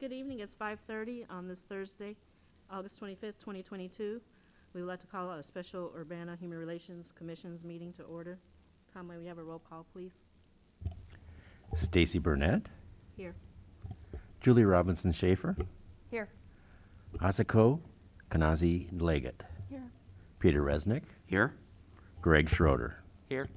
Good evening. It's 5:30 on this Thursday, August 25th, 2022. We would like to call out a special Urbana Human Relations Commission's meeting to order. Tom, may we have a roll call, please? Stacy Burnett, Here. Julie Robinson Schaefer, Here. Asako Kanazi Leggett, Here. Peter Resnick, Here? Greg Schroeder. Here.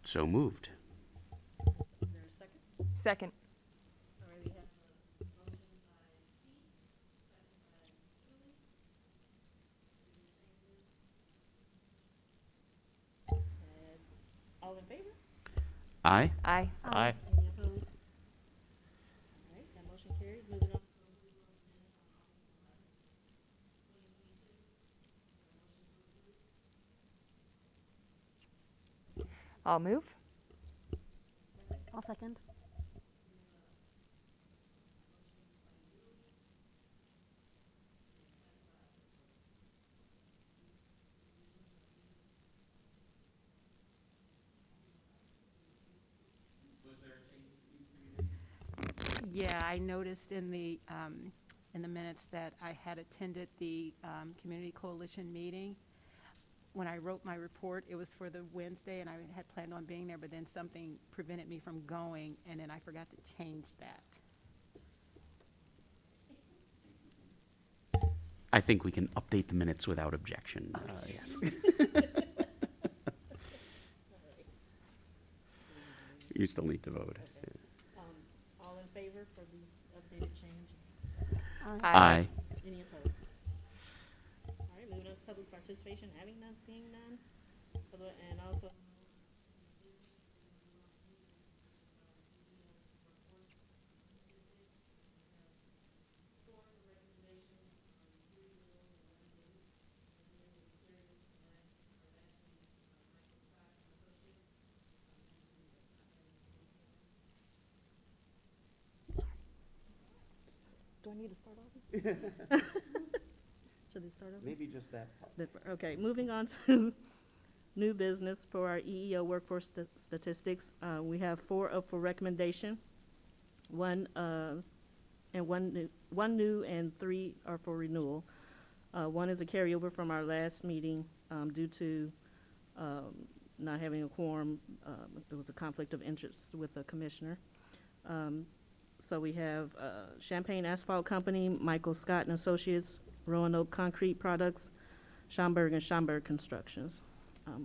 So moved. Is there a second? Second. All right, we have a motion by Pete, second by Julie. And all in favor? Aye. Aye. Aye. Any opposed? All right, that motion carries. Moving on. I'll move. I'll second. Yeah, I noticed in the minutes that I had attended the Community Coalition meeting. When I wrote my report, it was for the Wednesday, and I had planned on being there, but then something prevented me from going, and then I forgot to change that. I think we can update the minutes without objection. Yes. You still need to vote. All in favor for the updated change? Aye. Any opposed? All right, moving on to public participation, having none, seeing none. And also. Do I need to start over? Should we start over? Maybe just that part. Okay, moving on to new business for our EEO workforce statistics. We have 4 up for recommendation. One new and 3 are for renewal. One is a carryover from our last meeting due to not having a quorum. There was a conflict of interest with the commissioner. So we have Champaign Asphalt Company, Michael Scott and Associates, Roanoke Concrete Products, Schomburg and Schomburg Constructions.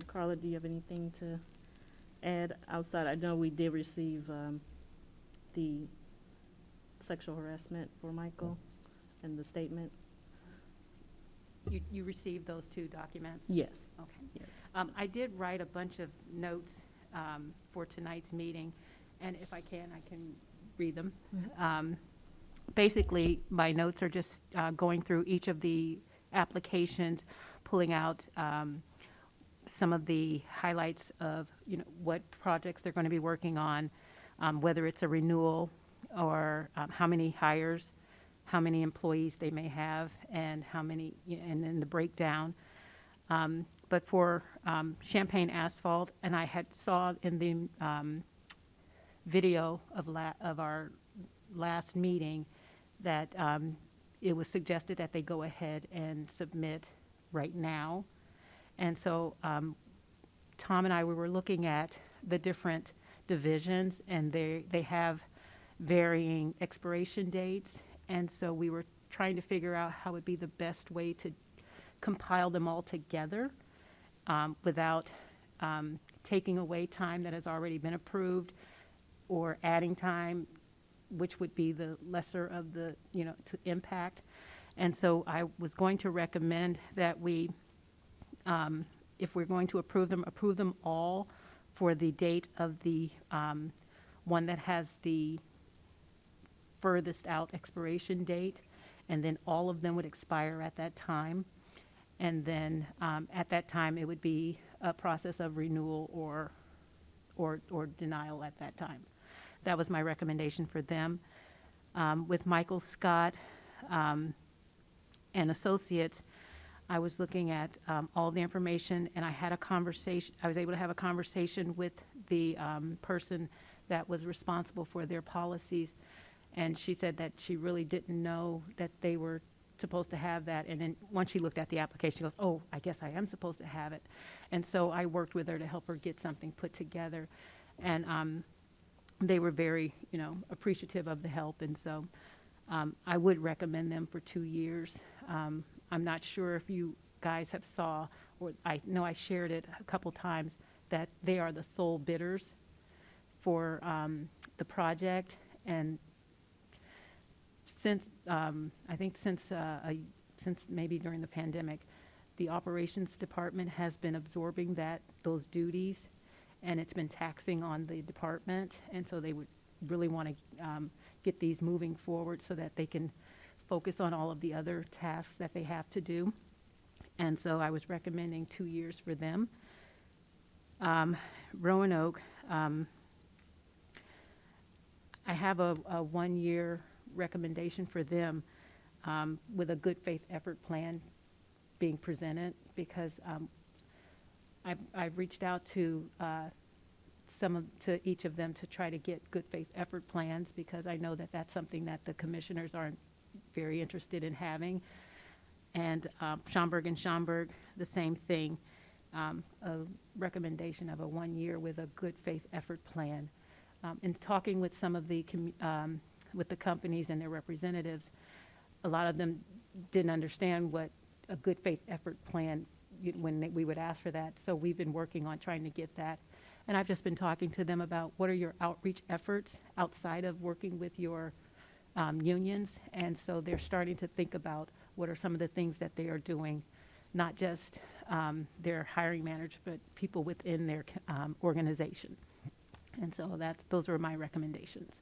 Carla, do you have anything to add outside? I know we did receive the sexual harassment for Michael and the statement. You received those 2 documents? Yes. Okay. Yes. I did write a bunch of notes for tonight's meeting, and if I can read them. Basically, my notes are just going through each of the applications, pulling out some of the highlights of, what projects they're going to be working on, whether it's a renewal or how many hires, how many employees they may have, and how many, and then the breakdown. But for Champaign Asphalt, and I had saw in the video of our last meeting that it was suggested that they go ahead and submit right now. And so Tom and I, we were looking at the different divisions, and they have varying expiration dates. And so we were trying to figure out how would be the best way to compile them all together without taking away time that has already been approved or adding time, which would be the lesser of the, to impact. And so I was going to recommend that we, if we're going to approve them all for the date of the one that has the furthest out expiration date, and then all of them would expire at that time. And then at that time, it would be a process of renewal or denial at that time. That was my recommendation for them. With Michael Scott and Associates, I was looking at all the information, and I had a conversation, I was able to have a conversation with the person that was responsible for their policies, and she said that she really didn't know that they were supposed to have that. And then once she looked at the application, she goes, oh, I guess I am supposed to have it. And so I worked with her to help her get something put together. And they were very, appreciative of the help. And so I would recommend them for 2 years. I'm not sure if you guys have saw, or I know I shared it a couple times, that they are the sole bidders for the project. And since, I think since maybe during the pandemic, the operations department has been absorbing those duties, and it's been taxing on the department. And so they would really want to get these moving forward so that they can focus on all of the other tasks that they have to do. And so I was recommending 2 years for them. Roanoke, I have a 1-year recommendation for them with a good faith effort plan being presented, because I've reached out to to each of them to try to get good faith effort plans, because I know that that's something that the commissioners aren't very interested in having. And Schaumburg and Schaumburg, the same thing, a recommendation of a 1 year with a good faith effort plan. In talking with some of the with the companies and their representatives, a lot of them didn't understand what a good faith effort plan, when we would ask for that. So we've been working on trying to get that. And I've just been talking to them about what are your outreach efforts outside of working with your unions. And so they're starting to think about what are some of the things that they are doing, not just their hiring manager, but people within their organization. And so those were my recommendations.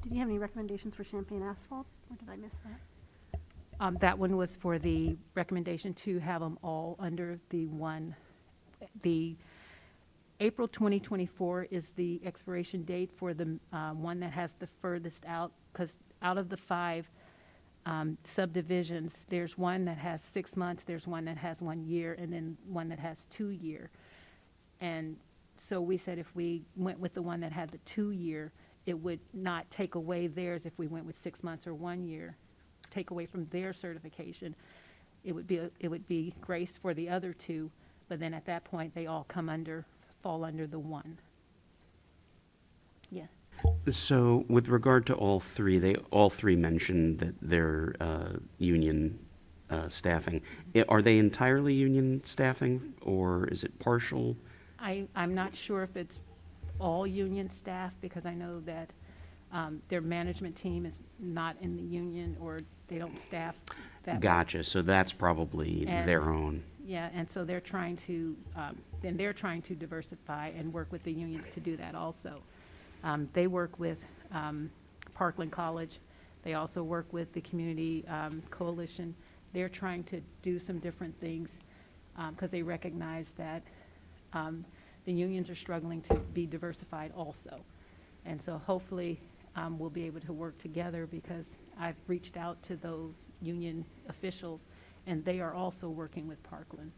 Did you have any recommendations for Champagne Asphalt, or did I miss that? That one was for the recommendation to have them all under the one. The April 2024 is the expiration date for the one that has the furthest out, because out of the 5 subdivisions, there's one that has 6 months, there's one that has 1 year, and then one that has 2 year. And so we said if we went with the one that had the 2 year, it would not take away theirs if we went with 6 months or 1 year, take away from their certification. It would be grace for the other 2, but then at that point, they all fall under the 1. Yeah. So with regard to all three, they all three mentioned that they're union staffing. Are they entirely union staffing, or is it partial? I'm not sure if it's all union staff, because I know that their management team is not in the union, or they don't staff that. Gotcha. So that's probably their own. Yeah, and so they're trying to diversify and work with the unions to do that also. They work with Parkland College. They also work with the Community Coalition. They're trying to do some different things because they recognize that the unions are struggling to be diversified also. And so hopefully we'll be able to work together, because I've reached out to those union officials, and they are also working with Parkland.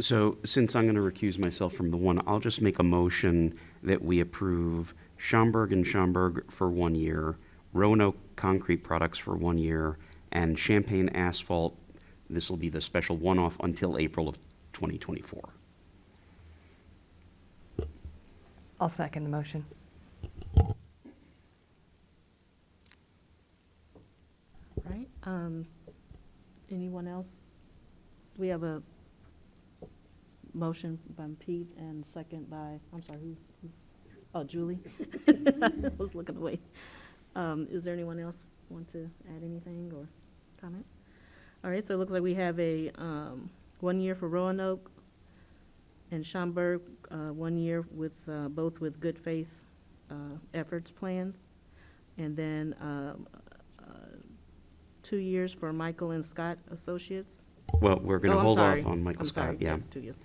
So since I'm going to recuse myself from the one, I'll just make a motion that we approve Schaumburg and Schaumburg for 1 year, Roanoke Concrete Products for 1 year, and Champagne Asphalt. This will be the special one-off until April of 2024. I'll second the motion. Right. Anyone else? We have a motion by Pete and second by, I'm sorry, who? Oh, Julie. I was looking away. Is there anyone else want to add anything or comment? All right, so it looks like we have a 1 year for Roanoke and Schaumburg, 1 year with both with good faith efforts plans, and then 2 years for Michael and Scott Associates. Well, we're going to hold off on Michael Scott. Sorry, Yeah. that's 2 years.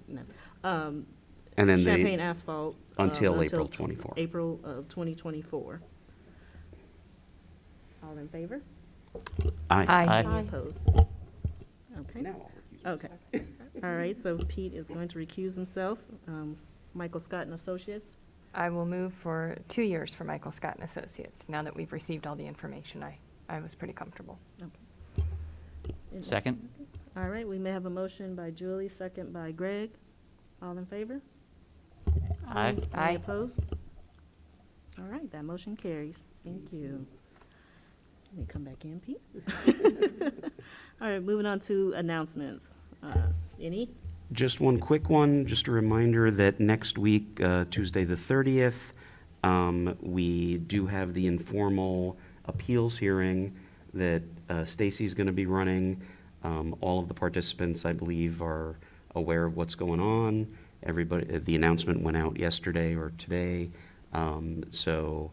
No. And then Champagne Asphalt. until April 24. April of 2024. All in favor? Aye. Aye. Any Aye. opposed? Okay. Now I'll recuse myself. Okay. All right, so Pete is going to recuse himself. Michael Scott and Associates. I will move for 2 years for Michael Scott and Associates. Now that we've received all the information, I was pretty comfortable. Second. All right, we may have a motion by Julie, second by Greg. All in favor? Aye. Aye. Any opposed? All right, that motion carries. Thank you. Let me come back in, Pete. All right, moving on to announcements. Any? Just one quick one, just a reminder that next week, Tuesday the 30th, we do have the informal appeals hearing that Stacy's going to be running. All of the participants, I believe, are aware of what's going on. Everybody, the announcement went out yesterday or today. So,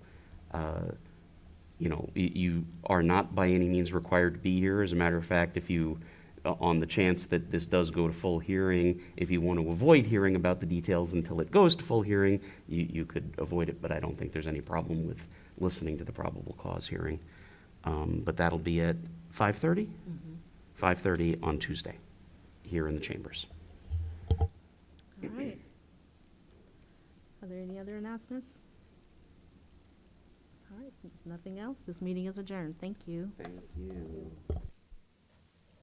you know, you are not by any means required to be here. As a matter of fact, if you, on the chance that this does go to full hearing, if you want to avoid hearing about the details until it goes to full hearing, you could avoid it, but I don't think there's any problem with listening to the probable cause hearing. But that'll be at 5:30? 5:30 on Tuesday, here in the chambers. All right. Are there any other announcements? All right, nothing else. This meeting is adjourned. Thank you. Thank you.